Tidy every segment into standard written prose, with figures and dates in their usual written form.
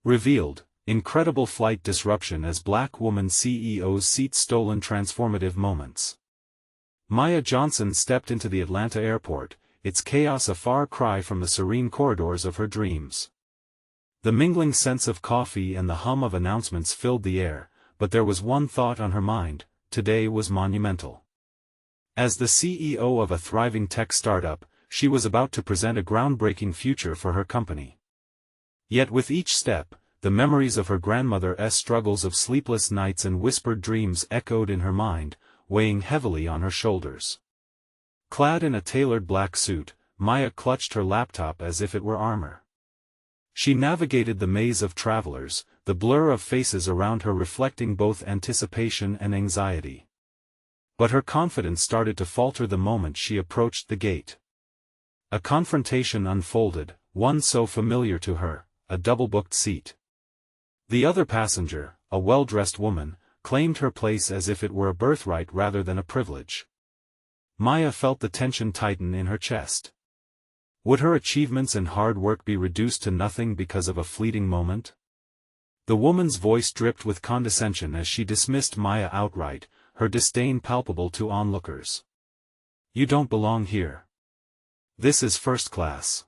Revealed, incredible flight disruption as Black woman CEO's seat stolen. Transformative moments. Maya Johnson stepped into the Atlanta airport, its chaos a far cry from the serene corridors of her dreams. The mingling scents of coffee and the hum of announcements filled the air, but there was one thought on her mind: today was monumental. As the CEO of a thriving tech startup, she was about to present a groundbreaking future for her company. Yet with each step, the memories of her grandmother's struggles of sleepless nights and whispered dreams echoed in her mind, weighing heavily on her shoulders. Clad in a tailored black suit, Maya clutched her laptop as if it were armor. She navigated the maze of travelers, the blur of faces around her reflecting both anticipation and anxiety. But her confidence started to falter the moment she approached the gate. A confrontation unfolded, one so familiar to her: a double-booked seat. The other passenger, a well-dressed woman, claimed her place as if it were a birthright rather than a privilege. Maya felt the tension tighten in her chest. Would her achievements and hard work be reduced to nothing because of a fleeting moment? The woman's voice dripped with condescension as she dismissed Maya outright, her disdain palpable to onlookers. "You don't belong here. This is first class."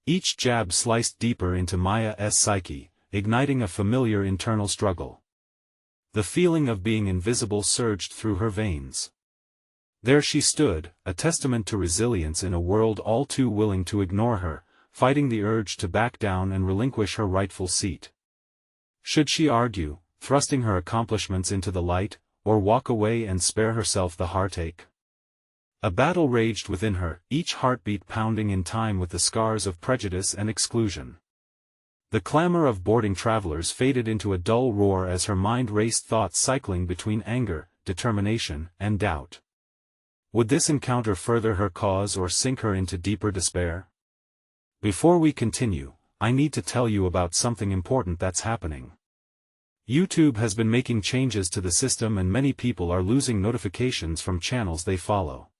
Each jab sliced deeper into Maya's psyche, igniting a familiar internal struggle. The feeling of being invisible surged through her veins. There she stood, a testament to resilience in a world all too willing to ignore her, fighting the urge to back down and relinquish her rightful seat. Should she argue, thrusting her accomplishments into the light, or walk away and spare herself the heartache? A battle raged within her, each heartbeat pounding in time with the scars of prejudice and exclusion. The clamor of boarding travelers faded into a dull roar as her mind raced thoughts cycling between anger, determination, and doubt. Would this encounter further her cause or sink her into deeper despair? Before we continue, I need to tell you about something important that's happening. YouTube has been making changes to the system and many people are losing notifications from channels they follow.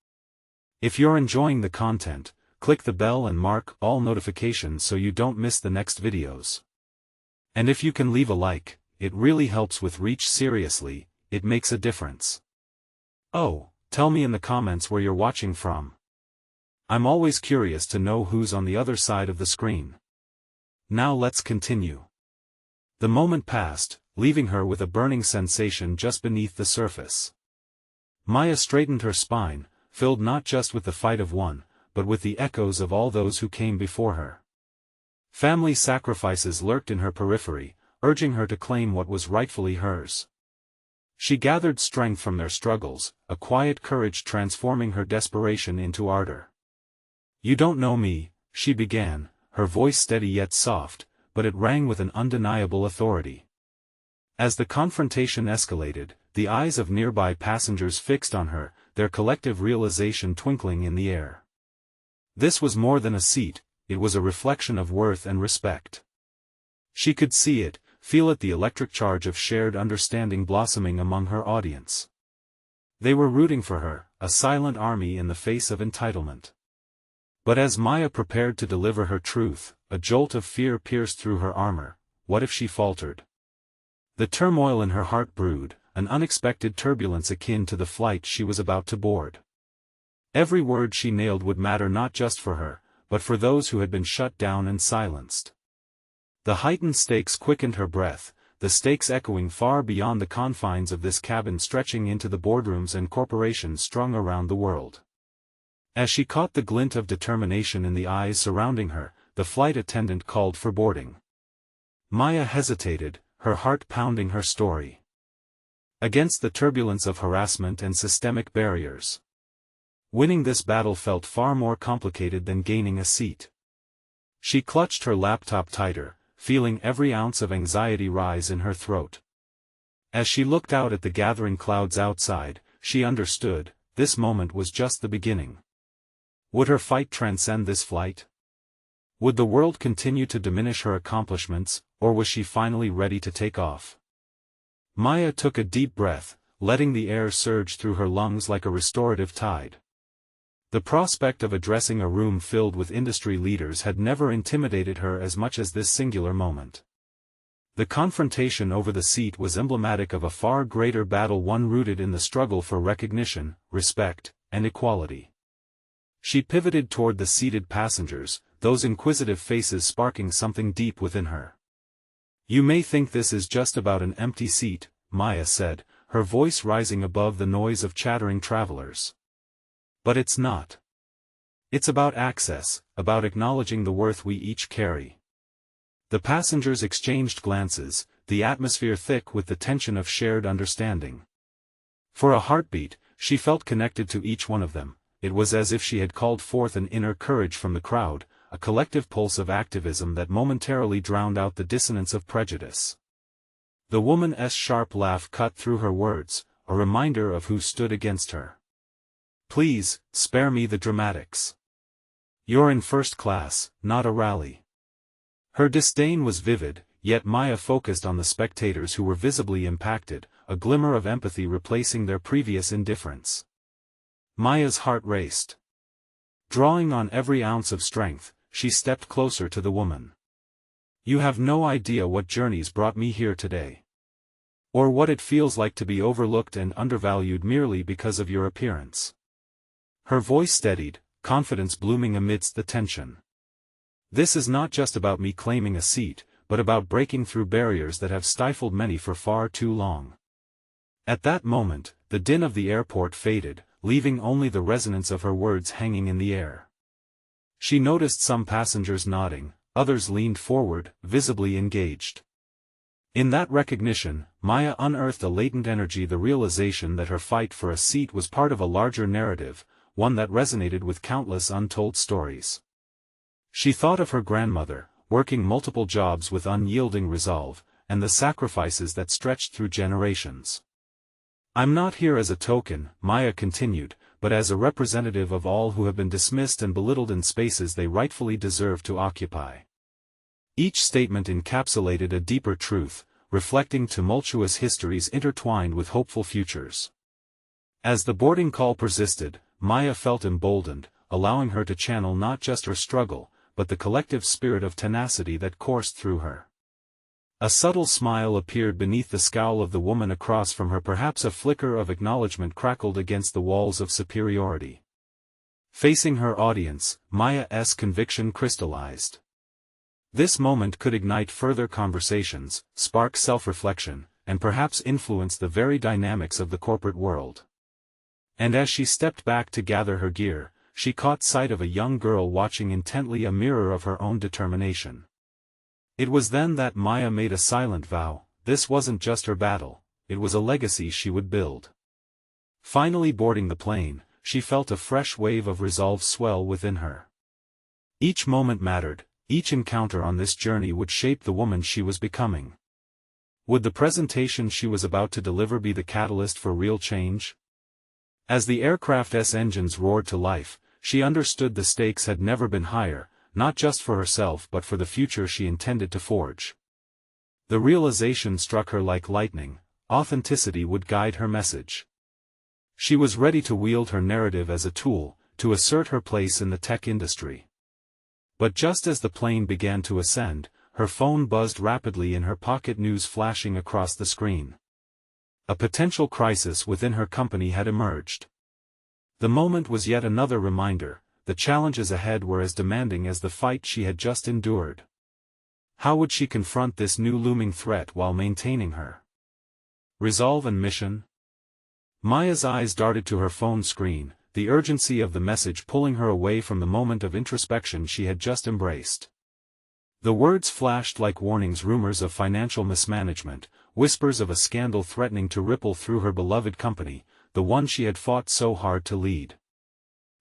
If you're enjoying the content, click the bell and mark all notifications so you don't miss the next videos. And if you can leave a like, it really helps with reach. Seriously, it makes a difference. Oh, tell me in the comments where you're watching from. I'm always curious to know who's on the other side of the screen. Now let's continue. The moment passed, leaving her with a burning sensation just beneath the surface. Maya straightened her spine, filled not just with the fight of one, but with the echoes of all those who came before her. Family sacrifices lurked in her periphery, urging her to claim what was rightfully hers. She gathered strength from their struggles, a quiet courage transforming her desperation into ardor. "You don't know me," she began, her voice steady yet soft, but it rang with an undeniable authority. As the confrontation escalated, the eyes of nearby passengers fixed on her, their collective realization twinkling in the air. This was more than a seat, it was a reflection of worth and respect. She could see it, feel it, the electric charge of shared understanding blossoming among her audience. They were rooting for her, a silent army in the face of entitlement. But as Maya prepared to deliver her truth, a jolt of fear pierced through her armor. What if she faltered? The turmoil in her heart brewed, an unexpected turbulence akin to the flight she was about to board. Every word she nailed would matter not just for her, but for those who had been shut down and silenced. The heightened stakes quickened her breath, the stakes echoing far beyond the confines of this cabin, stretching into the boardrooms and corporations strung around the world. As she caught the glint of determination in the eyes surrounding her, the flight attendant called for boarding. Maya hesitated, her heart pounding her story. Against the turbulence of harassment and systemic barriers. Winning this battle felt far more complicated than gaining a seat. She clutched her laptop tighter, feeling every ounce of anxiety rise in her throat. As she looked out at the gathering clouds outside, she understood, this moment was just the beginning. Would her fight transcend this flight? Would the world continue to diminish her accomplishments, or was she finally ready to take off? Maya took a deep breath, letting the air surge through her lungs like a restorative tide. The prospect of addressing a room filled with industry leaders had never intimidated her as much as this singular moment. The confrontation over the seat was emblematic of a far greater battle, one rooted in the struggle for recognition, respect, and equality. She pivoted toward the seated passengers, those inquisitive faces sparking something deep within her. "You may think this is just about an empty seat," Maya said, her voice rising above the noise of chattering travelers. "But it's not. It's about access, about acknowledging the worth we each carry." The passengers exchanged glances, the atmosphere thick with the tension of shared understanding. For a heartbeat, she felt connected to each one of them. It was as if she had called forth an inner courage from the crowd, a collective pulse of activism that momentarily drowned out the dissonance of prejudice. The woman's sharp laugh cut through her words, a reminder of who stood against her. "Please, spare me the dramatics. You're in first class, not a rally." Her disdain was vivid, yet Maya focused on the spectators who were visibly impacted, a glimmer of empathy replacing their previous indifference. Maya's heart raced. Drawing on every ounce of strength, she stepped closer to the woman. "You have no idea what journeys brought me here today. Or what it feels like to be overlooked and undervalued merely because of your appearance." Her voice steadied, confidence blooming amidst the tension. "This is not just about me claiming a seat, but about breaking through barriers that have stifled many for far too long." At that moment, the din of the airport faded, leaving only the resonance of her words hanging in the air. She noticed some passengers nodding, others leaned forward, visibly engaged. In that recognition, Maya unearthed a latent energy, the realization that her fight for a seat was part of a larger narrative, one that resonated with countless untold stories. She thought of her grandmother, working multiple jobs with unyielding resolve, and the sacrifices that stretched through generations. "I'm not here as a token," Maya continued, "but as a representative of all who have been dismissed and belittled in spaces they rightfully deserve to occupy." Each statement encapsulated a deeper truth, reflecting tumultuous histories intertwined with hopeful futures. As the boarding call persisted, Maya felt emboldened, allowing her to channel not just her struggle, but the collective spirit of tenacity that coursed through her. A subtle smile appeared beneath the scowl of the woman across from her, perhaps a flicker of acknowledgement crackled against the walls of superiority. Facing her audience, Maya's conviction crystallized. This moment could ignite further conversations, spark self-reflection, and perhaps influence the very dynamics of the corporate world. And as she stepped back to gather her gear, she caught sight of a young girl watching intently, a mirror of her own determination. It was then that Maya made a silent vow: this wasn't just her battle, it was a legacy she would build. Finally boarding the plane, she felt a fresh wave of resolve swell within her. Each moment mattered, each encounter on this journey would shape the woman she was becoming. Would the presentation she was about to deliver be the catalyst for real change? As the aircraft's engines roared to life, she understood the stakes had never been higher, not just for herself but for the future she intended to forge. The realization struck her like lightning: authenticity would guide her message. She was ready to wield her narrative as a tool, to assert her place in the tech industry. But just as the plane began to ascend, her phone buzzed rapidly in her pocket, news flashing across the screen. A potential crisis within her company had emerged. The moment was yet another reminder: the challenges ahead were as demanding as the fight she had just endured. How would she confront this new looming threat while maintaining her resolve and mission? Maya's eyes darted to her phone screen, the urgency of the message pulling her away from the moment of introspection she had just embraced. The words flashed like warnings: rumors of financial mismanagement, whispers of a scandal threatening to ripple through her beloved company, the one she had fought so hard to lead.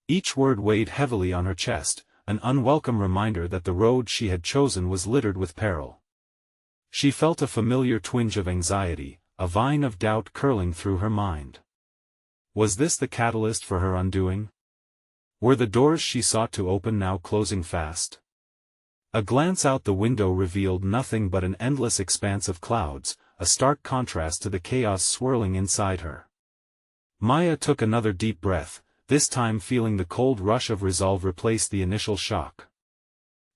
Each word weighed heavily on her chest, an unwelcome reminder that the road she had chosen was littered with peril. She felt a familiar twinge of anxiety, a vine of doubt curling through her mind. Was this the catalyst for her undoing? Were the doors she sought to open now closing fast? A glance out the window revealed nothing but an endless expanse of clouds, a stark contrast to the chaos swirling inside her. Maya took another deep breath, this time feeling the cold rush of resolve replace the initial shock.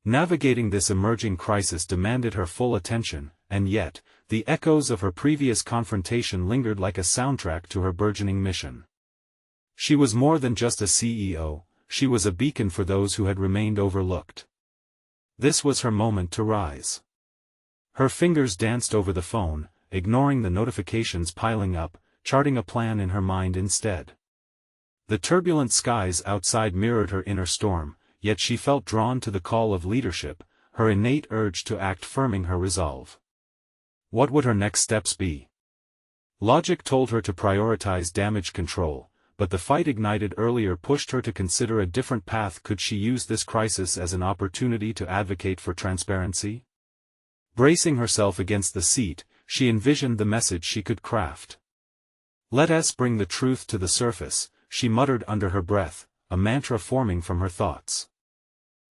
Navigating this emerging crisis demanded her full attention, and yet, the echoes of her previous confrontation lingered like a soundtrack to her burgeoning mission. She was more than just a CEO, she was a beacon for those who had remained overlooked. This was her moment to rise. Her fingers danced over the phone, ignoring the notifications piling up, charting a plan in her mind instead. The turbulent skies outside mirrored her inner storm, yet she felt drawn to the call of leadership, her innate urge to act firming her resolve. What would her next steps be? Logic told her to prioritize damage control, but the fight ignited earlier pushed her to consider a different path. Could she use this crisis as an opportunity to advocate for transparency? Bracing herself against the seat, she envisioned the message she could craft. "Let us bring the truth to the surface," she muttered under her breath, a mantra forming from her thoughts.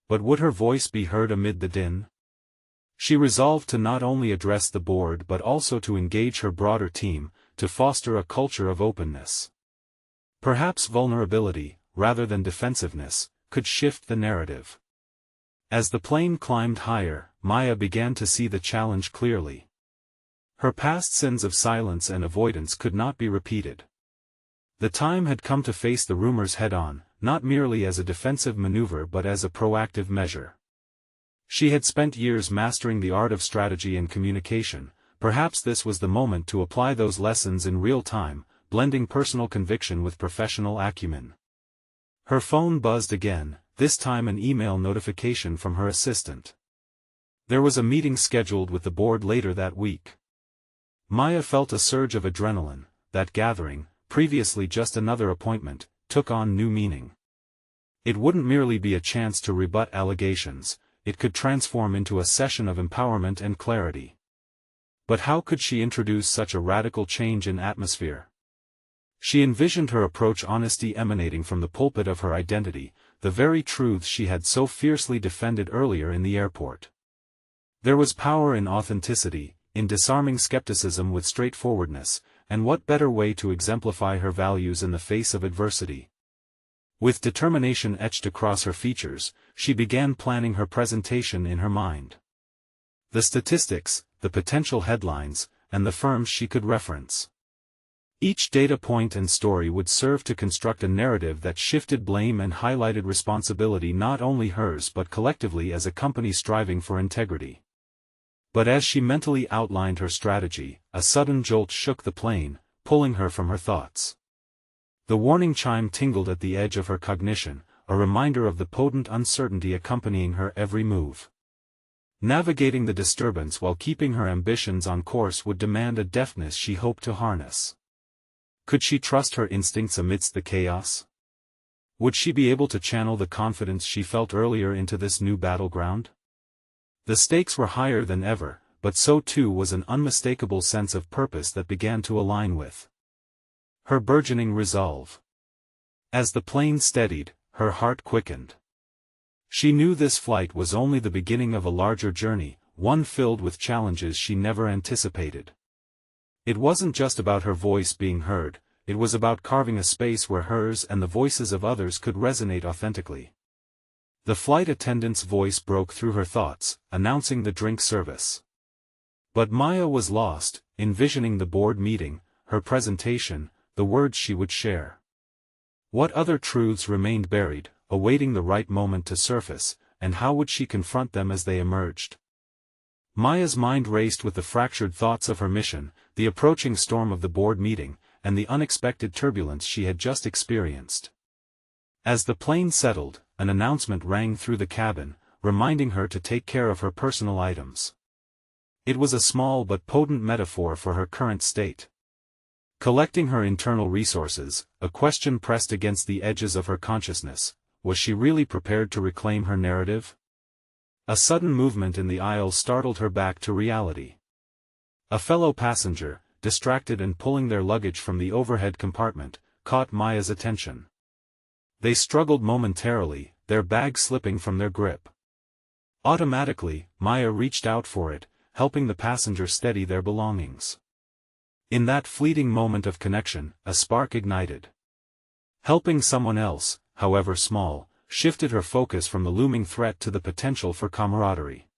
But would her voice be heard amid the din? She resolved to not only address the board but also to engage her broader team, to foster a culture of openness. Perhaps vulnerability, rather than defensiveness, could shift the narrative. As the plane climbed higher, Maya began to see the challenge clearly. Her past sins of silence and avoidance could not be repeated. The time had come to face the rumors head-on, not merely as a defensive maneuver but as a proactive measure. She had spent years mastering the art of strategy and communication. Perhaps this was the moment to apply those lessons in real time, blending personal conviction with professional acumen. Her phone buzzed again, this time an email notification from her assistant. There was a meeting scheduled with the board later that week. Maya felt a surge of adrenaline. That gathering, previously just another appointment, took on new meaning. It wouldn't merely be a chance to rebut allegations, it could transform into a session of empowerment and clarity. But how could she introduce such a radical change in atmosphere? She envisioned her approach: honesty emanating from the pulpit of her identity, the very truths she had so fiercely defended earlier in the airport. There was power in authenticity, in disarming skepticism with straightforwardness, and what better way to exemplify her values in the face of adversity? With determination etched across her features, she began planning her presentation in her mind. The statistics, the potential headlines, and the firms she could reference. Each data point and story would serve to construct a narrative that shifted blame and highlighted responsibility, not only hers but collectively as a company striving for integrity. But as she mentally outlined her strategy, a sudden jolt shook the plane, pulling her from her thoughts. The warning chime tingled at the edge of her cognition, a reminder of the potent uncertainty accompanying her every move. Navigating the disturbance while keeping her ambitions on course would demand a deftness she hoped to harness. Could she trust her instincts amidst the chaos? Would she be able to channel the confidence she felt earlier into this new battleground? The stakes were higher than ever, but so too was an unmistakable sense of purpose that began to align with her burgeoning resolve. As the plane steadied, her heart quickened. She knew this flight was only the beginning of a larger journey, one filled with challenges she never anticipated. It wasn't just about her voice being heard, it was about carving a space where hers and the voices of others could resonate authentically. The flight attendant's voice broke through her thoughts, announcing the drink service. But Maya was lost, envisioning the board meeting, her presentation, the words she would share. What other truths remained buried, awaiting the right moment to surface, and how would she confront them as they emerged? Maya's mind raced with the fractured thoughts of her mission, the approaching storm of the board meeting, and the unexpected turbulence she had just experienced. As the plane settled, an announcement rang through the cabin, reminding her to take care of her personal items. It was a small but potent metaphor for her current state. Collecting her internal resources, a question pressed against the edges of her consciousness: was she really prepared to reclaim her narrative? A sudden movement in the aisle startled her back to reality. A fellow passenger, distracted and pulling their luggage from the overhead compartment, caught Maya's attention. They struggled momentarily, their bag slipping from their grip. Automatically, Maya reached out for it, helping the passenger steady their belongings. In that fleeting moment of connection, a spark ignited. Helping someone else, however small, shifted her focus from the looming threat to the potential for camaraderie.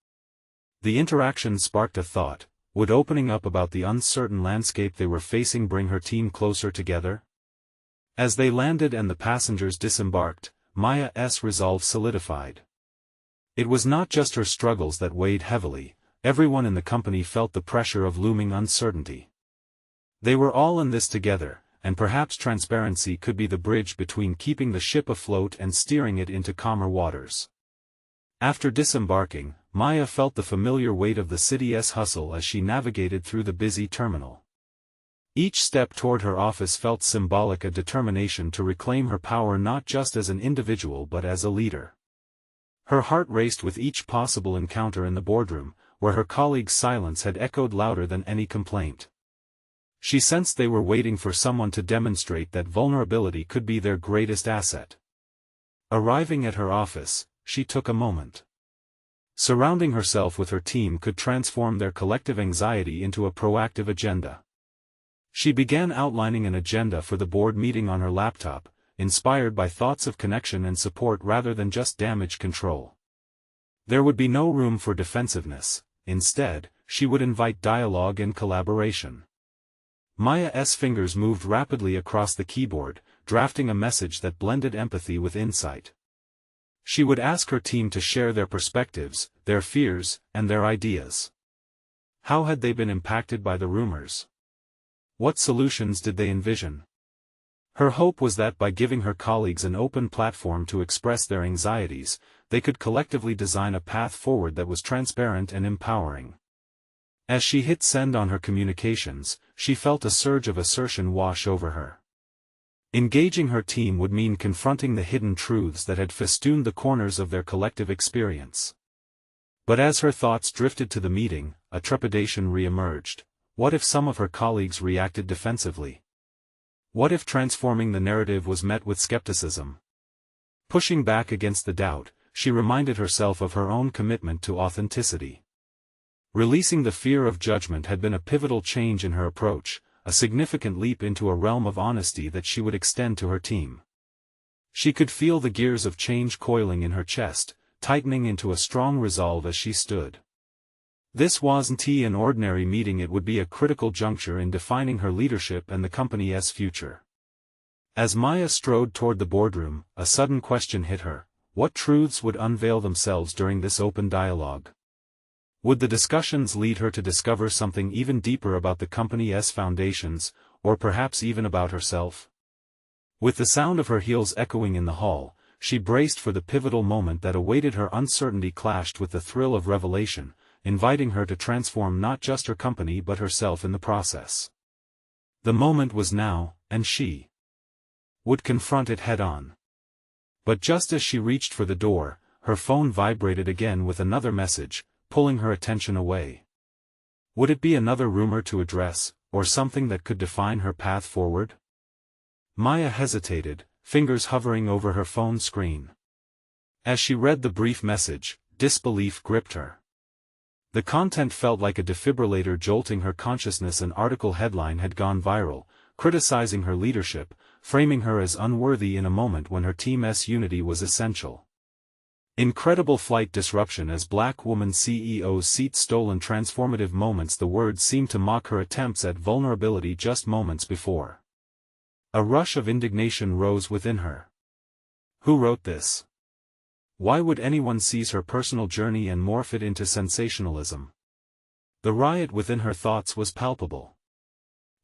The interaction sparked a thought: Would opening up about the uncertain landscape they were facing bring her team closer together? As they landed and the passengers disembarked, Maya's resolve solidified. It was not just her struggles that weighed heavily, everyone in the company felt the pressure of looming uncertainty. They were all in this together, and perhaps transparency could be the bridge between keeping the ship afloat and steering it into calmer waters. After disembarking, Maya felt the familiar weight of the city's hustle as she navigated through the busy terminal. Each step toward her office felt symbolic, a determination to reclaim her power not just as an individual but as a leader. Her heart raced with each possible encounter in the boardroom, where her colleagues' silence had echoed louder than any complaint. She sensed they were waiting for someone to demonstrate that vulnerability could be their greatest asset. Arriving at her office, she took a moment. Surrounding herself with her team could transform their collective anxiety into a proactive agenda. She began outlining an agenda for the board meeting on her laptop, inspired by thoughts of connection and support rather than just damage control. There would be no room for defensiveness. Instead, she would invite dialogue and collaboration. Maya's fingers moved rapidly across the keyboard, drafting a message that blended empathy with insight. She would ask her team to share their perspectives, their fears, and their ideas. How had they been impacted by the rumors? What solutions did they envision? Her hope was that by giving her colleagues an open platform to express their anxieties, they could collectively design a path forward that was transparent and empowering. As she hit send on her communications, she felt a surge of assertion wash over her. Engaging her team would mean confronting the hidden truths that had festooned the corners of their collective experience. But as her thoughts drifted to the meeting, a trepidation re-emerged. What if some of her colleagues reacted defensively? What if transforming the narrative was met with skepticism? Pushing back against the doubt, she reminded herself of her own commitment to authenticity. Releasing the fear of judgment had been a pivotal change in her approach, a significant leap into a realm of honesty that she would extend to her team. She could feel the gears of change coiling in her chest, tightening into a strong resolve as she stood. This wasn't an ordinary meeting, it would be a critical juncture in defining her leadership and the company's future. As Maya strode toward the boardroom, a sudden question hit her. What truths would unveil themselves during this open dialogue? Would the discussions lead her to discover something even deeper about the company's foundations, or perhaps even about herself? With the sound of her heels echoing in the hall, she braced for the pivotal moment that awaited her. Uncertainty clashed with the thrill of revelation, inviting her to transform not just her company but herself in the process. The moment was now, and she would confront it head-on. But just as she reached for the door, her phone vibrated again with another message, pulling her attention away. Would it be another rumor to address, or something that could define her path forward? Maya hesitated, fingers hovering over her phone screen. As she read the brief message, disbelief gripped her. The content felt like a defibrillator jolting her consciousness. An article headline had gone viral, criticizing her leadership, framing her as unworthy in a moment when her team's unity was essential. Incredible flight disruption as Black woman CEO seat stolen. Transformative moments. The words seemed to mock her attempts at vulnerability just moments before. A rush of indignation rose within her. Who wrote this? Why would anyone seize her personal journey and morph it into sensationalism? The riot within her thoughts was palpable.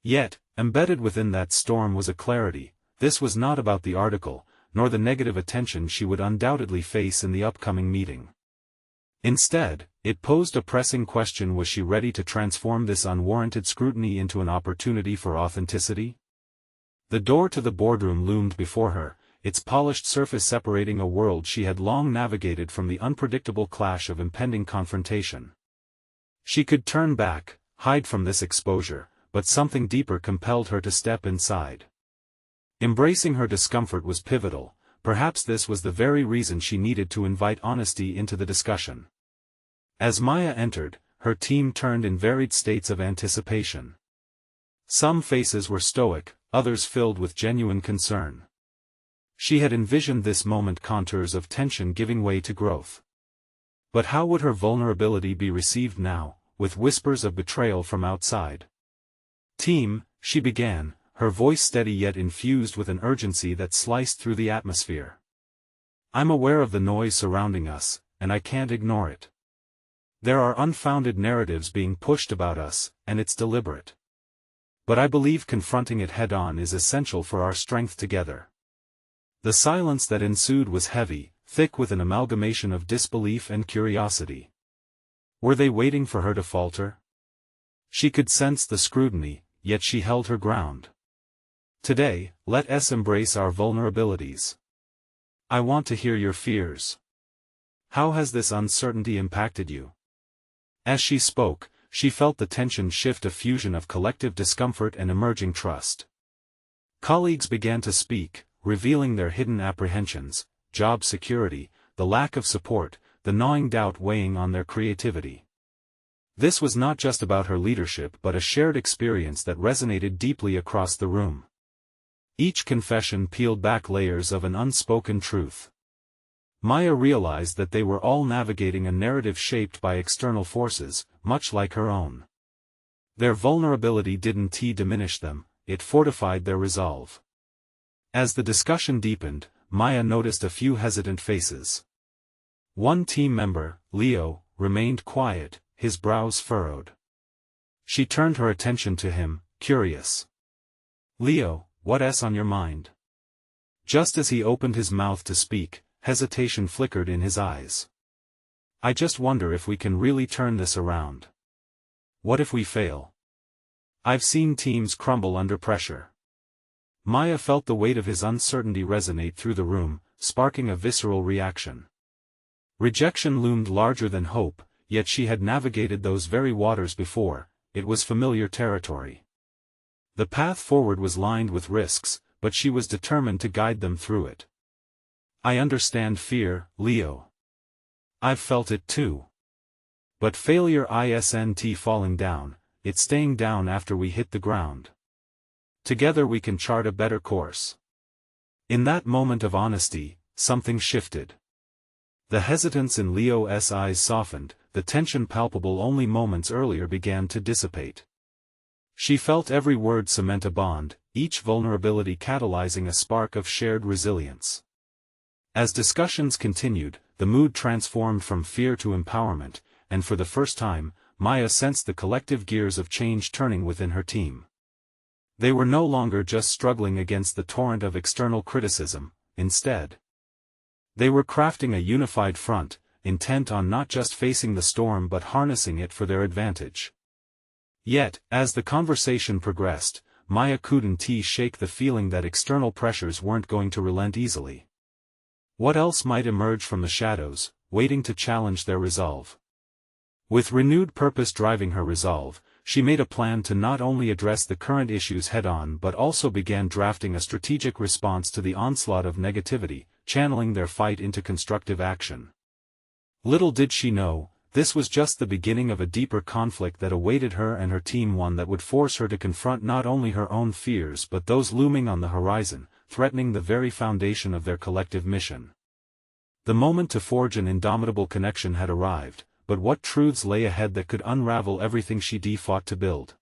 Yet, embedded within that storm was a clarity. This was not about the article, nor the negative attention she would undoubtedly face in the upcoming meeting. Instead, it posed a pressing question: was she ready to transform this unwarranted scrutiny into an opportunity for authenticity? The door to the boardroom loomed before her, its polished surface separating a world she had long navigated from the unpredictable clash of impending confrontation. She could turn back, hide from this exposure, but something deeper compelled her to step inside. Embracing her discomfort was pivotal. Perhaps this was the very reason she needed to invite honesty into the discussion. As Maya entered, her team turned in varied states of anticipation. Some faces were stoic, others filled with genuine concern. She had envisioned this moment, contours of tension giving way to growth. But how would her vulnerability be received now, with whispers of betrayal from outside. "Team," she began, her voice steady yet infused with an urgency that sliced through the atmosphere. "I'm aware of the noise surrounding us, and I can't ignore it. There are unfounded narratives being pushed about us, and it's deliberate. But I believe confronting it head-on is essential for our strength together." The silence that ensued was heavy, thick with an amalgamation of disbelief and curiosity. Were they waiting for her to falter? She could sense the scrutiny, yet she held her ground. "Today, let us embrace our vulnerabilities. I want to hear your fears. How has this uncertainty impacted you?" As she spoke, she felt the tension shift, a fusion of collective discomfort and emerging trust. Colleagues began to speak, revealing their hidden apprehensions: job security, the lack of support, the gnawing doubt weighing on their creativity. This was not just about her leadership but a shared experience that resonated deeply across the room. Each confession peeled back layers of an unspoken truth. Maya realized that they were all navigating a narrative shaped by external forces, much like her own. Their vulnerability didn't diminish them, it fortified their resolve. As the discussion deepened, Maya noticed a few hesitant faces. One team member, Leo, remained quiet, his brows furrowed. She turned her attention to him, curious. "Leo, what's on your mind?" Just as he opened his mouth to speak, hesitation flickered in his eyes. "I just wonder if we can really turn this around. What if we fail? I've seen teams crumble under pressure." Maya felt the weight of his uncertainty resonate through the room, sparking a visceral reaction. Rejection loomed larger than hope, yet she had navigated those very waters before, it was familiar territory. The path forward was lined with risks, but she was determined to guide them through it. "I understand fear, Leo. I've felt it too. But failure isn't falling down, it's staying down after we hit the ground. Together we can chart a better course." In that moment of honesty, something shifted. The hesitance in Leo's eyes softened, the tension palpable only moments earlier began to dissipate. She felt every word cement a bond, each vulnerability catalyzing a spark of shared resilience. As discussions continued, the mood transformed from fear to empowerment, and for the first time, Maya sensed the collective gears of change turning within her team. They were no longer just struggling against the torrent of external criticism, instead, they were crafting a unified front, intent on not just facing the storm but harnessing it for their advantage. Yet, as the conversation progressed, Maya couldn't shake the feeling that external pressures weren't going to relent easily. What else might emerge from the shadows, waiting to challenge their resolve? With renewed purpose driving her resolve, she made a plan to not only address the current issues head-on but also began drafting a strategic response to the onslaught of negativity, channeling their fight into constructive action. Little did she know, this was just the beginning of a deeper conflict that awaited her and her team, one that would force her to confront not only her own fears but those looming on the horizon, threatening the very foundation of their collective mission. The moment to forge an indomitable connection had arrived, but what truths lay ahead that could unravel everything she fought to build?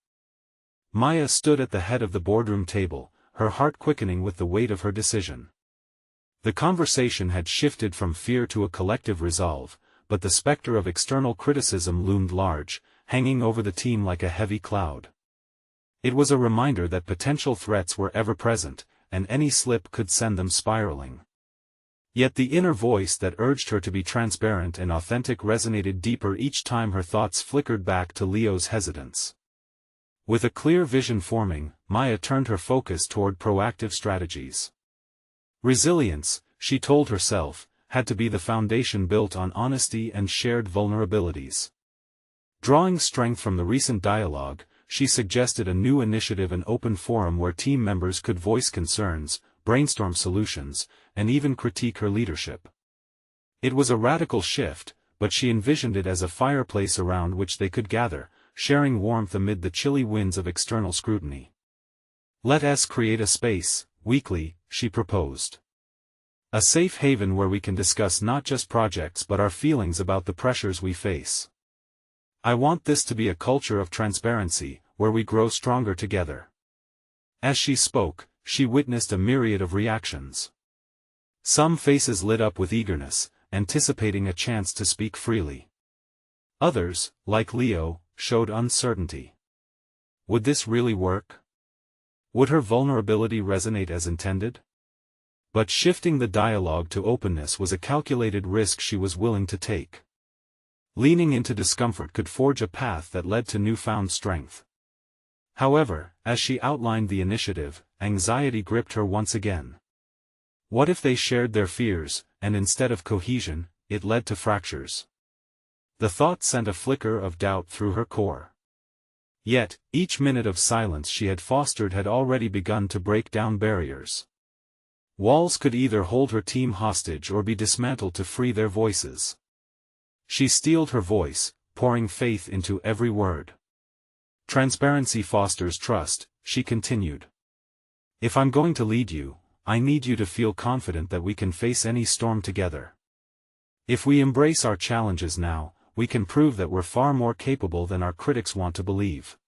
Maya stood at the head of the boardroom table, her heart quickening with the weight of her decision. The conversation had shifted from fear to a collective resolve, but the specter of external criticism loomed large, hanging over the team like a heavy cloud. It was a reminder that potential threats were ever present, and any slip could send them spiraling. Yet the inner voice that urged her to be transparent and authentic resonated deeper each time her thoughts flickered back to Leo's hesitance. With a clear vision forming, Maya turned her focus toward proactive strategies. Resilience, she told herself, had to be the foundation built on honesty and shared vulnerabilities. Drawing strength from the recent dialogue, she suggested a new initiative, an open forum where team members could voice concerns, brainstorm solutions, and even critique her leadership. It was a radical shift, but she envisioned it as a fireplace around which they could gather, sharing warmth amid the chilly winds of external scrutiny. "Let us create a space, weekly," she proposed. "A safe haven where we can discuss not just projects but our feelings about the pressures we face. I want this to be a culture of transparency, where we grow stronger together. As she spoke, she witnessed a myriad of reactions. Some faces lit up with eagerness, anticipating a chance to speak freely. Others, like Leo, showed uncertainty. Would this really work? Would her vulnerability resonate as intended? But shifting the dialogue to openness was a calculated risk she was willing to take. Leaning into discomfort could forge a path that led to newfound strength. However, as she outlined the initiative, anxiety gripped her once again. What if they shared their fears, and instead of cohesion, it led to fractures? The thought sent a flicker of doubt through her core. Yet, each minute of silence she had fostered had already begun to break down barriers. Walls could either hold her team hostage or be dismantled to free their voices. She steeled her voice, pouring faith into every word. Transparency fosters trust, she continued. If I'm going to lead you, I need you to feel confident that we can face any storm together. If we embrace our challenges now, we can prove that we're far more capable than our critics want to believe.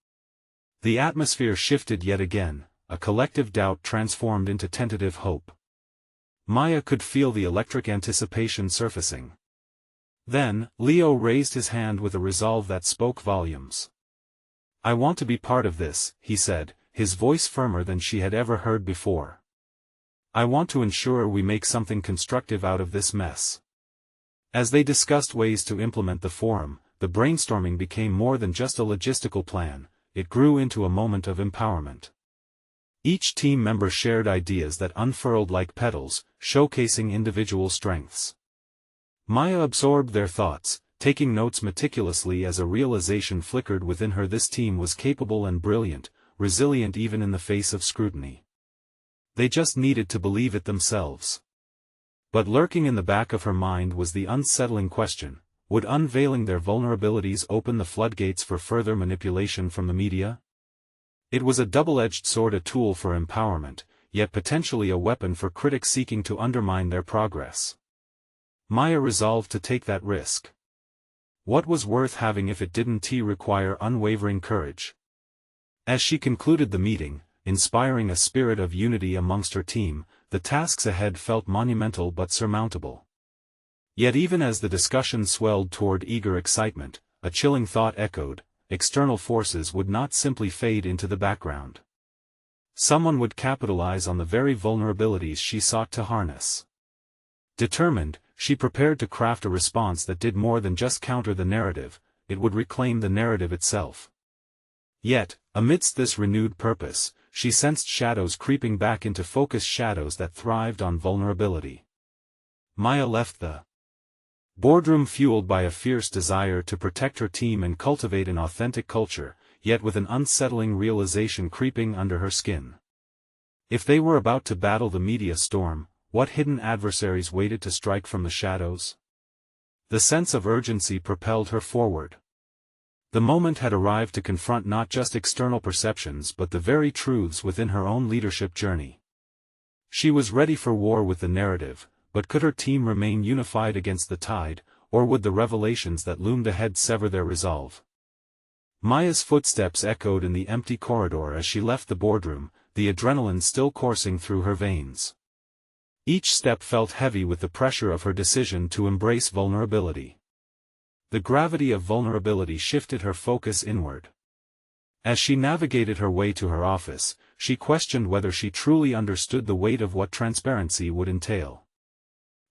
The atmosphere shifted yet again, a collective doubt transformed into tentative hope. Maya could feel the electric anticipation surfacing. Then, Leo raised his hand with a resolve that spoke volumes. I want to be part of this, he said, his voice firmer than she had ever heard before. I want to ensure we make something constructive out of this mess. As they discussed ways to implement the forum, the brainstorming became more than just a logistical plan, it grew into a moment of empowerment. Each team member shared ideas that unfurled like petals, showcasing individual strengths. Maya absorbed their thoughts, taking notes meticulously as a realization flickered within her: this team was capable and brilliant, resilient even in the face of scrutiny. They just needed to believe it themselves. But lurking in the back of her mind was the unsettling question: would unveiling their vulnerabilities open the floodgates for further manipulation from the media? It was a double-edged sword, a tool for empowerment, yet potentially a weapon for critics seeking to undermine their progress. Maya resolved to take that risk. What was worth having if it didn't require unwavering courage? As she concluded the meeting, inspiring a spirit of unity amongst her team, the tasks ahead felt monumental but surmountable. Yet even as the discussion swelled toward eager excitement, a chilling thought echoed: external forces would not simply fade into the background. Someone would capitalize on the very vulnerabilities she sought to harness. Determined, she prepared to craft a response that did more than just counter the narrative, it would reclaim the narrative itself. Yet, amidst this renewed purpose, she sensed shadows creeping back into focus, shadows that thrived on vulnerability. Maya left the boardroom fueled by a fierce desire to protect her team and cultivate an authentic culture, yet with an unsettling realization creeping under her skin. If they were about to battle the media storm, what hidden adversaries waited to strike from the shadows? The sense of urgency propelled her forward. The moment had arrived to confront not just external perceptions but the very truths within her own leadership journey. She was ready for war with the narrative, but could her team remain unified against the tide, or would the revelations that loomed ahead sever their resolve? Maya's footsteps echoed in the empty corridor as she left the boardroom, the adrenaline still coursing through her veins. Each step felt heavy with the pressure of her decision to embrace vulnerability. The gravity of vulnerability shifted her focus inward. As she navigated her way to her office, she questioned whether she truly understood the weight of what transparency would entail.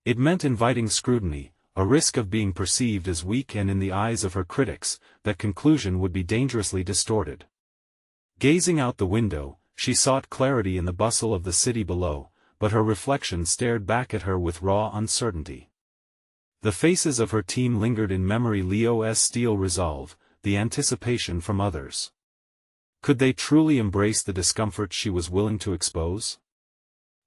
It meant inviting scrutiny, a risk of being perceived as weak, and in the eyes of her critics, that conclusion would be dangerously distorted. Gazing out the window, she sought clarity in the bustle of the city below, but her reflection stared back at her with raw uncertainty. The faces of her team lingered in memory: Leo's steel resolve, the anticipation from others. Could they truly embrace the discomfort she was willing to expose?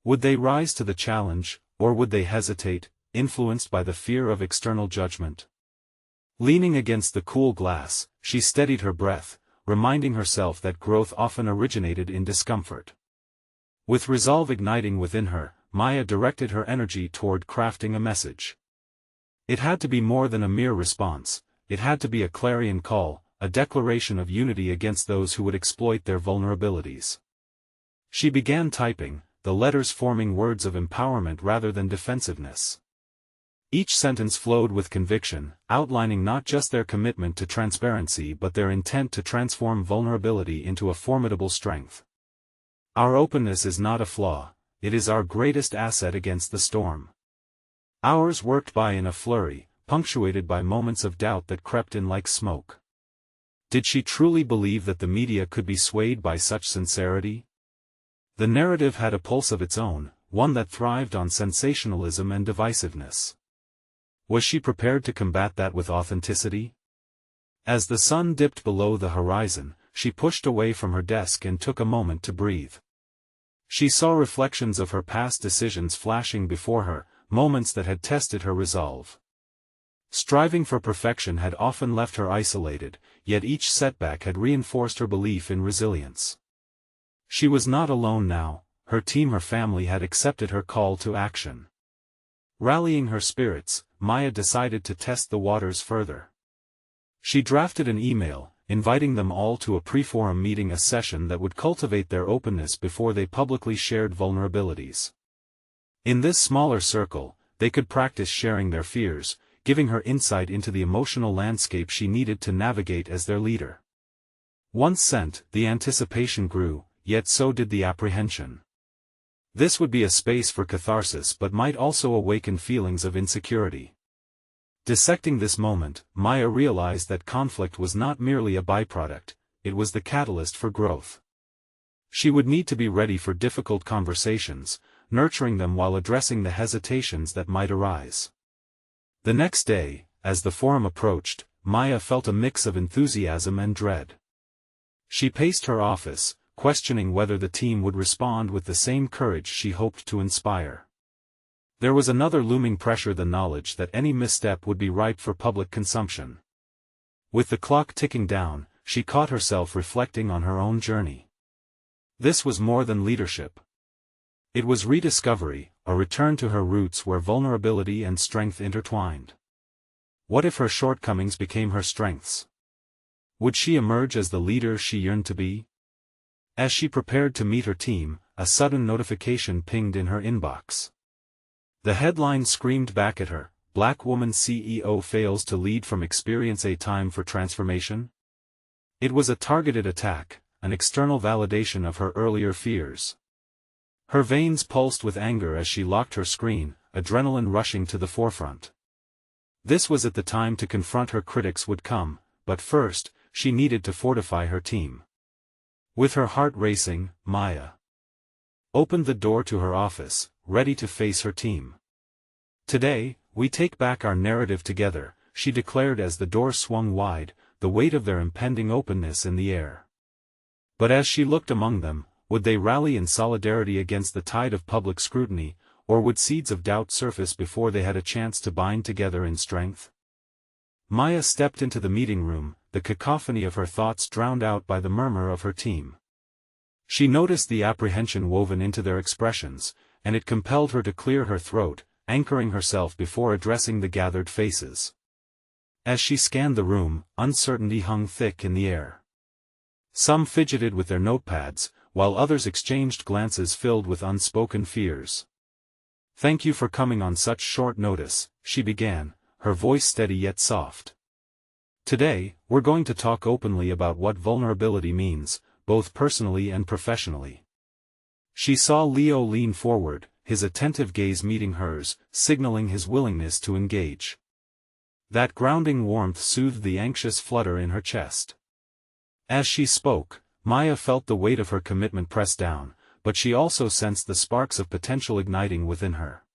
Would they rise to the challenge, or would they hesitate, influenced by the fear of external judgment? Leaning against the cool glass, she steadied her breath, reminding herself that growth often originated in discomfort. With resolve igniting within her, Maya directed her energy toward crafting a message. It had to be more than a mere response, it had to be a clarion call, a declaration of unity against those who would exploit their vulnerabilities. She began typing, the letters forming words of empowerment rather than defensiveness. Each sentence flowed with conviction, outlining not just their commitment to transparency but their intent to transform vulnerability into a formidable strength. Our openness is not a flaw, it is our greatest asset against the storm. Hours worked by in a flurry, punctuated by moments of doubt that crept in like smoke. Did she truly believe that the media could be swayed by such sincerity? The narrative had a pulse of its own, one that thrived on sensationalism and divisiveness. Was she prepared to combat that with authenticity? As the sun dipped below the horizon, she pushed away from her desk and took a moment to breathe. She saw reflections of her past decisions flashing before her, moments that had tested her resolve. Striving for perfection had often left her isolated, yet each setback had reinforced her belief in resilience. She was not alone now, her team, her family had accepted her call to action. Rallying her spirits, Maya decided to test the waters further. She drafted an email, inviting them all to a pre-forum meeting, a session that would cultivate their openness before they publicly shared vulnerabilities. In this smaller circle, they could practice sharing their fears, giving her insight into the emotional landscape she needed to navigate as their leader. Once sent, the anticipation grew, yet so did the apprehension. This would be a space for catharsis but might also awaken feelings of insecurity. Dissecting this moment, Maya realized that conflict was not merely a byproduct, it was the catalyst for growth. She would need to be ready for difficult conversations, nurturing them while addressing the hesitations that might arise. The next day, as the forum approached, Maya felt a mix of enthusiasm and dread. She paced her office, questioning whether the team would respond with the same courage she hoped to inspire. There was another looming pressure, the knowledge that any misstep would be ripe for public consumption. With the clock ticking down, she caught herself reflecting on her own journey. This was more than leadership. It was rediscovery, a return to her roots where vulnerability and strength intertwined. What if her shortcomings became her strengths? Would she emerge as the leader she yearned to be? As she prepared to meet her team, a sudden notification pinged in her inbox. The headline screamed back at her, "Black Woman CEO Fails to Lead from Experience, a Time for Transformation?" It was a targeted attack, an external validation of her earlier fears. Her veins pulsed with anger as she locked her screen, adrenaline rushing to the forefront. This was at the time to confront her critics would come, but first, she needed to fortify her team. With her heart racing, Maya opened the door to her office, ready to face her team. "Today, we take back our narrative together," she declared as the door swung wide, the weight of their impending openness in the air. But as she looked among them, would they rally in solidarity against the tide of public scrutiny, or would seeds of doubt surface before they had a chance to bind together in strength? Maya stepped into the meeting room, the cacophony of her thoughts drowned out by the murmur of her team. She noticed the apprehension woven into their expressions, and it compelled her to clear her throat, anchoring herself before addressing the gathered faces. As she scanned the room, uncertainty hung thick in the air. Some fidgeted with their notepads, while others exchanged glances filled with unspoken fears. "Thank you for coming on such short notice," she began, her voice steady yet soft. "Today, we're going to talk openly about what vulnerability means, both personally and professionally." She saw Leo lean forward, his attentive gaze meeting hers, signaling his willingness to engage. That grounding warmth soothed the anxious flutter in her chest. As she spoke, Maya felt the weight of her commitment press down, but she also sensed the sparks of potential igniting within her.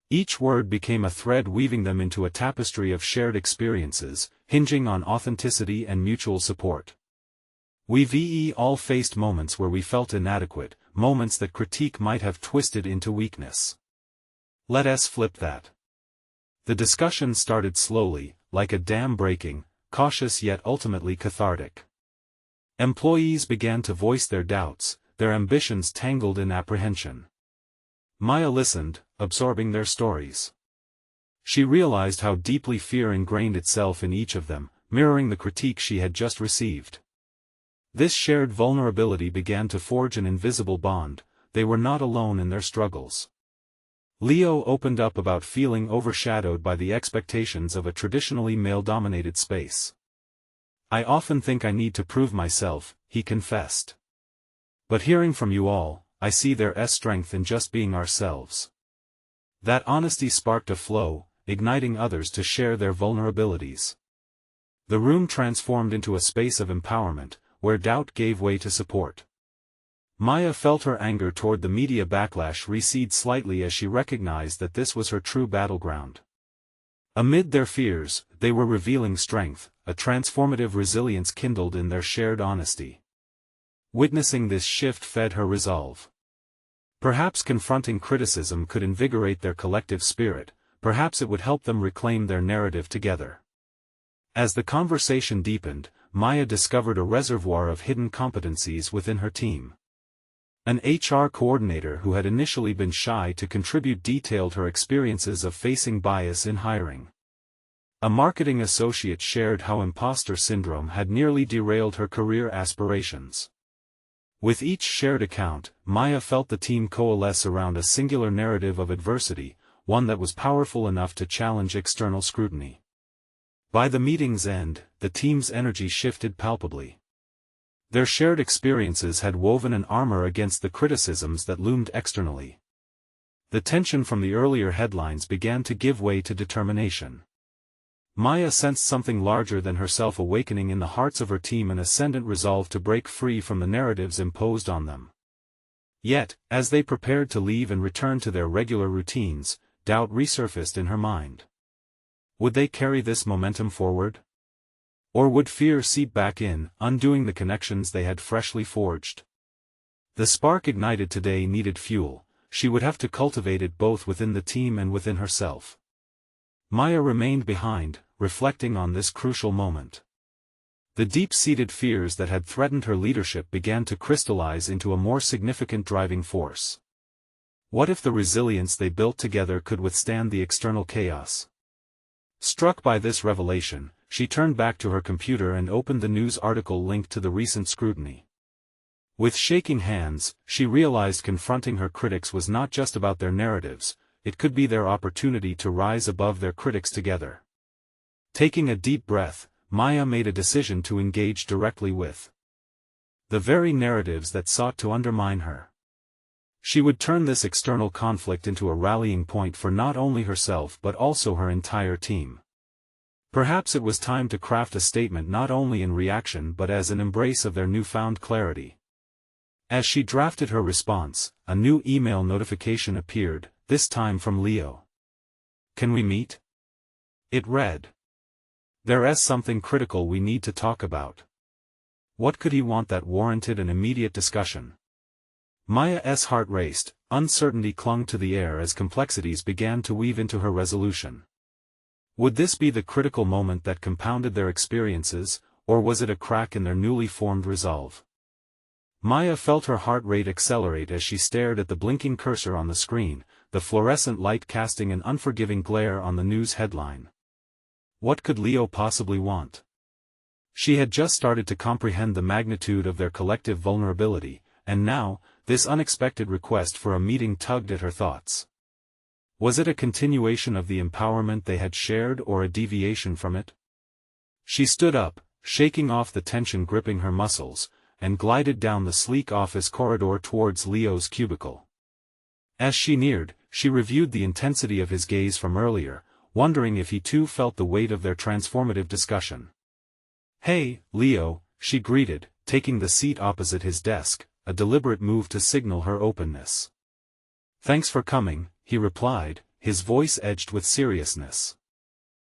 Each word became a thread weaving them into a tapestry of shared experiences, hinging on authenticity and mutual support. We've all faced moments where we felt inadequate, moments that critique might have twisted into weakness. Let us flip that. The discussion started slowly, like a dam breaking, cautious yet ultimately cathartic. Employees began to voice their doubts, their ambitions tangled in apprehension. Maya listened, absorbing their stories. She realized how deeply fear ingrained itself in each of them, mirroring the critique she had just received. This shared vulnerability began to forge an invisible bond. They were not alone in their struggles. Leo opened up about feeling overshadowed by the expectations of a traditionally male-dominated space. "I often think I need to prove myself," he confessed. "But hearing from you all, I see there's strength in just being ourselves." That honesty sparked a flow, igniting others to share their vulnerabilities. The room transformed into a space of empowerment, where doubt gave way to support. Maya felt her anger toward the media backlash recede slightly as she recognized that this was her true battleground. Amid their fears, they were revealing strength, a transformative resilience kindled in their shared honesty. Witnessing this shift fed her resolve. Perhaps confronting criticism could invigorate their collective spirit, perhaps it would help them reclaim their narrative together. As the conversation deepened, Maya discovered a reservoir of hidden competencies within her team. An HR coordinator who had initially been shy to contribute detailed her experiences of facing bias in hiring. A marketing associate shared how imposter syndrome had nearly derailed her career aspirations. With each shared account, Maya felt the team coalesce around a singular narrative of adversity, one that was powerful enough to challenge external scrutiny. By the meeting's end, the team's energy shifted palpably. Their shared experiences had woven an armor against the criticisms that loomed externally. The tension from the earlier headlines began to give way to determination. Maya sensed something larger than herself awakening in the hearts of her team, an ascendant resolve to break free from the narratives imposed on them. Yet, as they prepared to leave and return to their regular routines, doubt resurfaced in her mind. Would they carry this momentum forward? Or would fear seep back in, undoing the connections they had freshly forged? The spark ignited today needed fuel. She would have to cultivate it both within the team and within herself. Maya remained behind, reflecting on this crucial moment. The deep-seated fears that had threatened her leadership began to crystallize into a more significant driving force. What if the resilience they built together could withstand the external chaos? Struck by this revelation, she turned back to her computer and opened the news article linked to the recent scrutiny. With shaking hands, she realized confronting her critics was not just about their narratives, it could be their opportunity to rise above their critics together. Taking a deep breath, Maya made a decision to engage directly with the very narratives that sought to undermine her. She would turn this external conflict into a rallying point for not only herself but also her entire team. Perhaps it was time to craft a statement not only in reaction but as an embrace of their newfound clarity. As she drafted her response, a new email notification appeared, this time from Leo. "Can we meet?" It read. "There's something critical we need to talk about." What could he want that warranted an immediate discussion? Maya's heart raced, uncertainty clung to the air as complexities began to weave into her resolution. Would this be the critical moment that compounded their experiences, or was it a crack in their newly formed resolve? Maya felt her heart rate accelerate as she stared at the blinking cursor on the screen, the fluorescent light casting an unforgiving glare on the news headline. What could Leo possibly want? She had just started to comprehend the magnitude of their collective vulnerability, and now, this unexpected request for a meeting tugged at her thoughts. Was it a continuation of the empowerment they had shared or a deviation from it? She stood up, shaking off the tension gripping her muscles, and glided down the sleek office corridor towards Leo's cubicle. As she neared, she reviewed the intensity of his gaze from earlier, wondering if he too felt the weight of their transformative discussion. "Hey, Leo," she greeted, taking the seat opposite his desk, a deliberate move to signal her openness. "Thanks for coming," he replied, his voice edged with seriousness.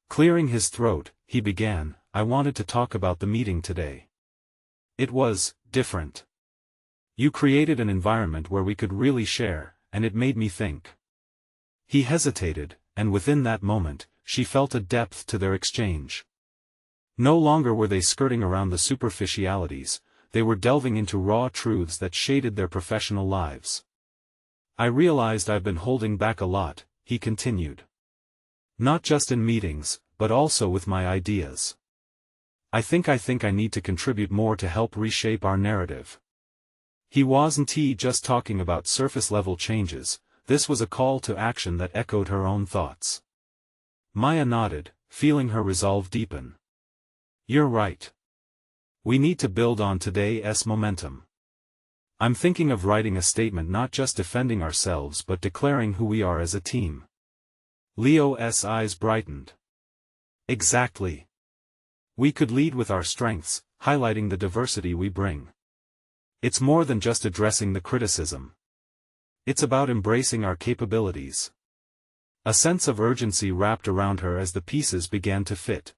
Clearing his throat, he began, "I wanted to talk about the meeting today. It was different. You created an environment where we could really share, and it made me think." He hesitated, and within that moment, she felt a depth to their exchange. No longer were they skirting around the superficialities, they were delving into raw truths that shaded their professional lives. "I realized I've been holding back a lot," he continued. Not just in meetings, but also with my ideas. I think I need to contribute more to help reshape our narrative." He wasn't just talking about surface-level changes, this was a call to action that echoed her own thoughts. Maya nodded, feeling her resolve deepen. "You're right. We need to build on today's momentum. I'm thinking of writing a statement not just defending ourselves but declaring who we are as a team." Leo's eyes brightened. "Exactly. We could lead with our strengths, highlighting the diversity we bring. It's more than just addressing the criticism. It's about embracing our capabilities." A sense of urgency wrapped around her as the pieces began to fit.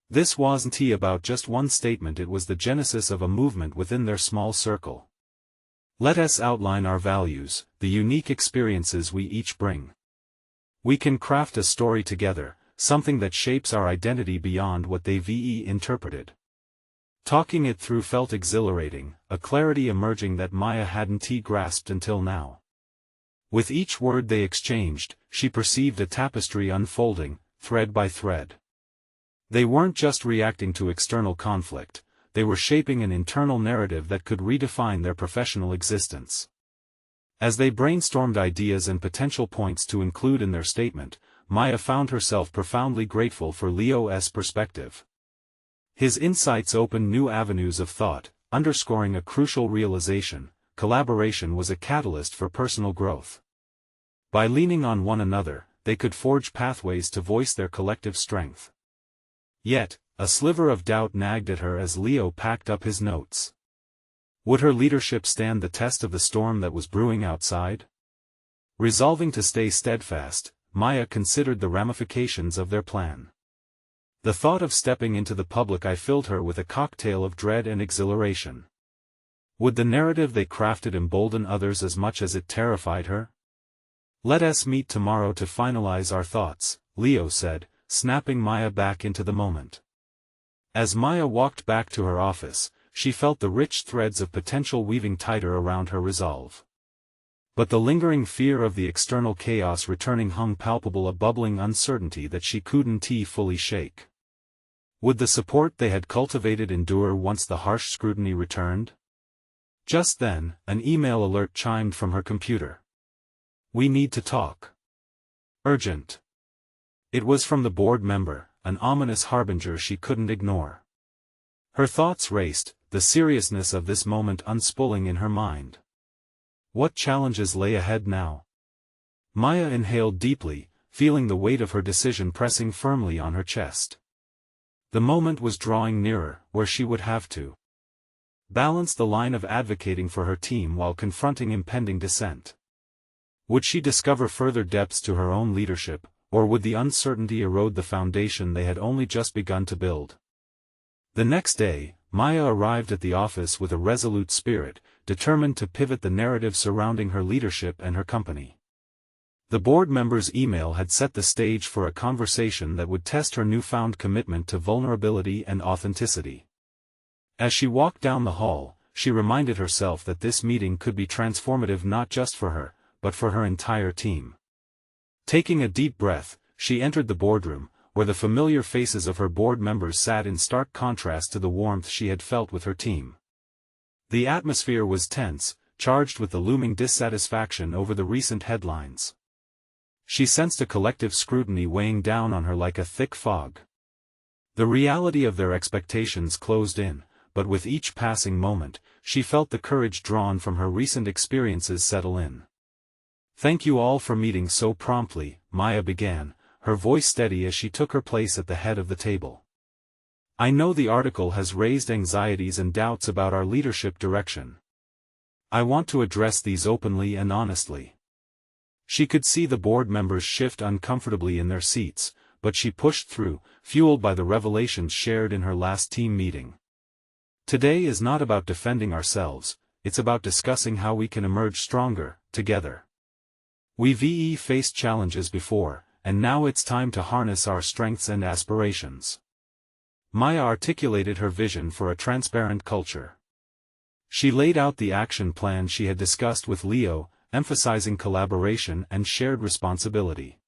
This wasn't about just one statement, it was the genesis of a movement within their small circle. "Let us outline our values, the unique experiences we each bring. We can craft a story together, something that shapes our identity beyond what they've interpreted." Talking it through felt exhilarating, a clarity emerging that Maya hadn't grasped until now. With each word they exchanged, she perceived a tapestry unfolding, thread by thread. They weren't just reacting to external conflict, they were shaping an internal narrative that could redefine their professional existence. As they brainstormed ideas and potential points to include in their statement, Maya found herself profoundly grateful for Leo's perspective. His insights opened new avenues of thought, underscoring a crucial realization: collaboration was a catalyst for personal growth. By leaning on one another, they could forge pathways to voice their collective strength. Yet, a sliver of doubt nagged at her as Leo packed up his notes. Would her leadership stand the test of the storm that was brewing outside? Resolving to stay steadfast, Maya considered the ramifications of their plan. The thought of stepping into the public eye filled her with a cocktail of dread and exhilaration. Would the narrative they crafted embolden others as much as it terrified her? "Let us meet tomorrow to finalize our thoughts," Leo said, snapping Maya back into the moment. As Maya walked back to her office, she felt the rich threads of potential weaving tighter around her resolve. But the lingering fear of the external chaos returning hung palpable, a bubbling uncertainty that she couldn't fully shake. Would the support they had cultivated endure once the harsh scrutiny returned? Just then, an email alert chimed from her computer. "We need to talk. Urgent." It was from the board member, an ominous harbinger she couldn't ignore. Her thoughts raced, the seriousness of this moment unspooling in her mind. What challenges lay ahead now? Maya inhaled deeply, feeling the weight of her decision pressing firmly on her chest. The moment was drawing nearer, where she would have to balance the line of advocating for her team while confronting impending dissent. Would she discover further depths to her own leadership, or would the uncertainty erode the foundation they had only just begun to build? The next day, Maya arrived at the office with a resolute spirit, determined to pivot the narrative surrounding her leadership and her company. The board member's email had set the stage for a conversation that would test her newfound commitment to vulnerability and authenticity. As she walked down the hall, she reminded herself that this meeting could be transformative not just for her, but for her entire team. Taking a deep breath, she entered the boardroom, where the familiar faces of her board members sat in stark contrast to the warmth she had felt with her team. The atmosphere was tense, charged with the looming dissatisfaction over the recent headlines. She sensed a collective scrutiny weighing down on her like a thick fog. The reality of their expectations closed in, but with each passing moment, she felt the courage drawn from her recent experiences settle in. "Thank you all for meeting so promptly," Maya began, her voice steady as she took her place at the head of the table. "I know the article has raised anxieties and doubts about our leadership direction. I want to address these openly and honestly." She could see the board members shift uncomfortably in their seats, but she pushed through, fueled by the revelations shared in her last team meeting. "Today is not about defending ourselves, it's about discussing how we can emerge stronger, together. We've faced challenges before, and now it's time to harness our strengths and aspirations." Maya articulated her vision for a transparent culture. She laid out the action plan she had discussed with Leo, emphasizing collaboration and shared responsibility.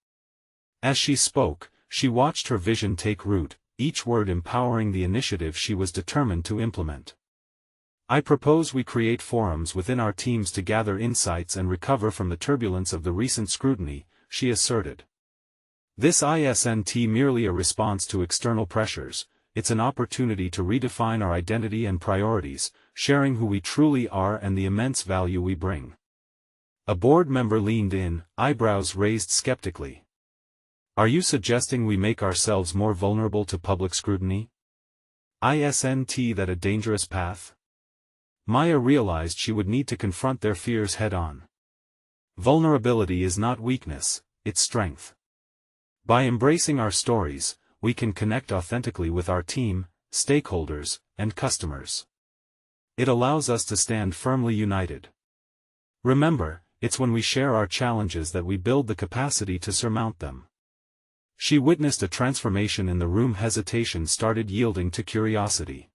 As she spoke, she watched her vision take root, each word empowering the initiative she was determined to implement. I propose we create forums within our teams to gather insights and recover from the turbulence of the recent scrutiny, she asserted. This isn't merely a response to external pressures, it's an opportunity to redefine our identity and priorities, sharing who we truly are and the immense value we bring. A board member leaned in, eyebrows raised skeptically. Are you suggesting we make ourselves more vulnerable to public scrutiny? Isn't that a dangerous path? Maya realized she would need to confront their fears head-on. Vulnerability is not weakness, it's strength. By embracing our stories, we can connect authentically with our team, stakeholders, and customers. It allows us to stand firmly united. Remember, it's when we share our challenges that we build the capacity to surmount them. She witnessed a transformation in the room. Hesitation started yielding to curiosity.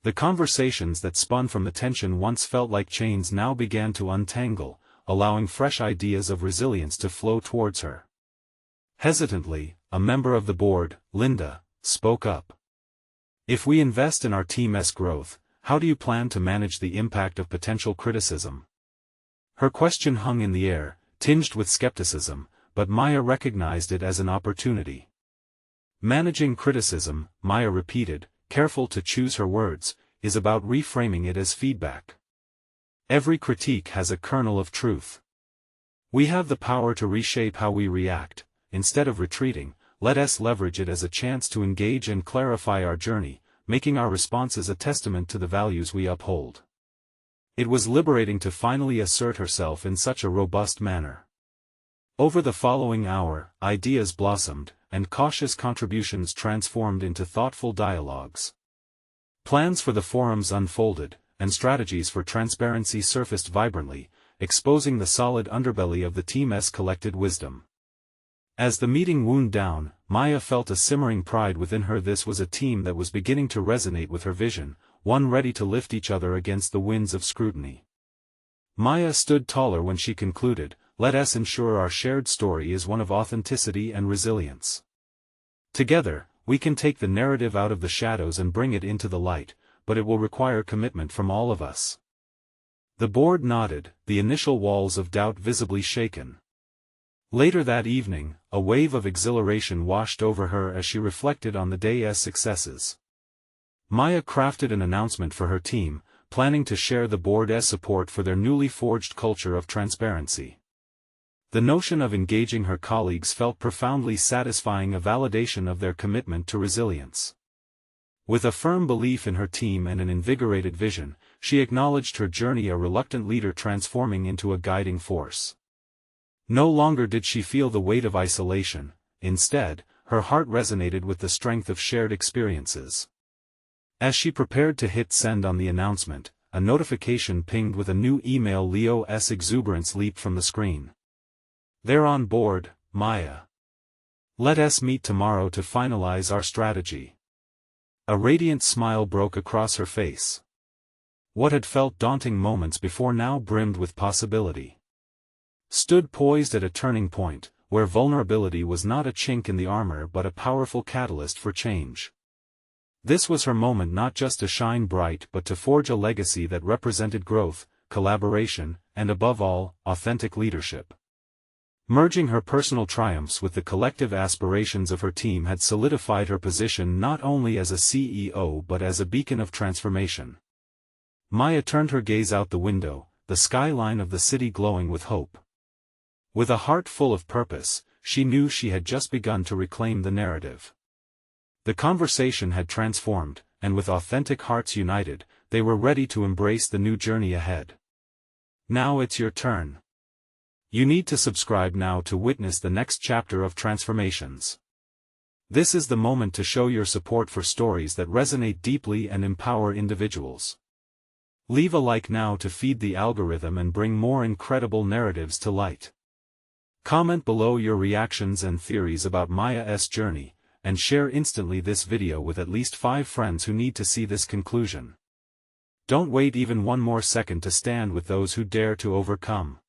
The conversations that spun from the tension once felt like chains now began to untangle, allowing fresh ideas of resilience to flow towards her. Hesitantly, a member of the board, Linda, spoke up. If we invest in our team's growth, how do you plan to manage the impact of potential criticism? Her question hung in the air, tinged with skepticism, but Maya recognized it as an opportunity. Managing criticism, Maya repeated, careful to choose her words, is about reframing it as feedback. Every critique has a kernel of truth. We have the power to reshape how we react. Instead of retreating, let us leverage it as a chance to engage and clarify our journey, making our responses a testament to the values we uphold. It was liberating to finally assert herself in such a robust manner. Over the following hour, ideas blossomed, and cautious contributions transformed into thoughtful dialogues. Plans for the forums unfolded, and strategies for transparency surfaced vibrantly, exposing the solid underbelly of the team's collected wisdom. As the meeting wound down, Maya felt a simmering pride within her. This was a team that was beginning to resonate with her vision, one ready to lift each other against the winds of scrutiny. Maya stood taller when she concluded, let us ensure our shared story is one of authenticity and resilience. Together, we can take the narrative out of the shadows and bring it into the light, but it will require commitment from all of us. The board nodded, the initial walls of doubt visibly shaken. Later that evening, a wave of exhilaration washed over her as she reflected on the day's successes. Maya crafted an announcement for her team, planning to share the board's support for their newly forged culture of transparency. The notion of engaging her colleagues felt profoundly satisfying, a validation of their commitment to resilience. With a firm belief in her team and an invigorated vision, she acknowledged her journey, a reluctant leader transforming into a guiding force. No longer did she feel the weight of isolation, instead, her heart resonated with the strength of shared experiences. As she prepared to hit send on the announcement, a notification pinged with a new email. Leo's exuberance leaped from the screen. They're on board, Maya. Let us meet tomorrow to finalize our strategy. A radiant smile broke across her face. What had felt daunting moments before now brimmed with possibility. Stood poised at a turning point, where vulnerability was not a chink in the armor but a powerful catalyst for change. This was her moment, not just to shine bright but to forge a legacy that represented growth, collaboration, and above all, authentic leadership. Merging her personal triumphs with the collective aspirations of her team had solidified her position not only as a CEO but as a beacon of transformation. Maya turned her gaze out the window, the skyline of the city glowing with hope. With a heart full of purpose, she knew she had just begun to reclaim the narrative. The conversation had transformed, and with authentic hearts united, they were ready to embrace the new journey ahead. Now it's your turn. You need to subscribe now to witness the next chapter of transformations. This is the moment to show your support for stories that resonate deeply and empower individuals. Leave a like now to feed the algorithm and bring more incredible narratives to light. Comment below your reactions and theories about Maya's journey, and share instantly this video with at least 5 friends who need to see this conclusion. Don't wait even one more second to stand with those who dare to overcome.